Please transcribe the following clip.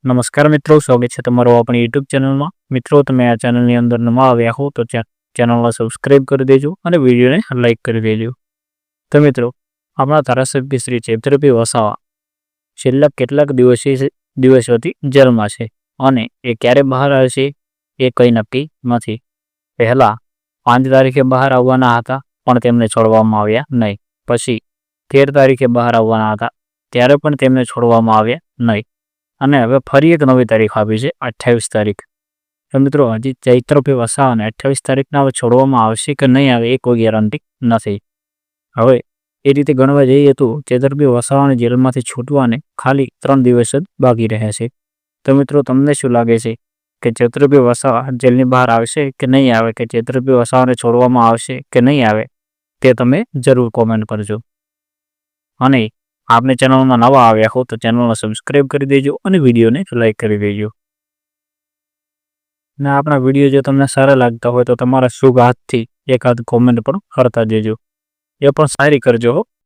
નમસ્કાર મિત્રો, સ્વાગત છે તમારું આપણી યુટ્યુબ ચેનલમાં। મિત્રો, તમે આ ચેનલની અંદર નવા આવ્યા હો તો ચેનલને સબસ્ક્રાઈબ કરી દેજો અને વિડીયોને લાઇક કરી દેજો। તો મિત્રો, આપણા ધારાસભ્ય શ્રી ચૈતરભાઈ વસાવા છેલ્લા કેટલાક દિવસોથી જેલમાં છે અને એ ક્યારે બહાર આવશે એ કંઈ નક્કી નથી। પહેલાં 5 તારીખે બહાર આવવાના હતા પણ તેમને છોડવામાં આવ્યા નહીં। પછી 13 તારીખે બહાર આવવાના હતા ત્યારે પણ તેમને છોડવામાં આવ્યા નહીં અને હવે ફરી એક નવી તારીખ આપી છે 28 તારીખ। તો મિત્રો, હજી ચૈતરભાઈ વસાવાને 28 તારીખના હવે છોડવામાં આવશે કે નહીં આવે એ કોઈ ગેરંટી નથી। હવે એ રીતે ગણવા જઈએ તો ચૈતરભાઈ વસાવાને જેલમાંથી છૂટવાને ખાલી 3 દિવસ જ બાકી રહ્યા છે। તો મિત્રો, તમને શું લાગે છે કે ચૈતરભાઈ વસાવા જેલની બહાર આવશે કે નહીં આવે, કે ચૈતરભાઈ વસાવાને છોડવામાં આવશે કે નહીં આવે, તે તમે જરૂર કોમેન્ટ કરજો। અને આપને ચેનલમાં નવા આવ્યા હો તો ચેનલને સબસ્ક્રાઈબ કરી દેજો અને વિડીયોને લાઇક કરી દેજો। ને આપણા વિડીયો જો તમને સારા લાગતા હોય તો તમારા શુભ હાથથી એકાદ કોમેન્ટ પણ કરતા દેજો, એ પણ સારી કરજો।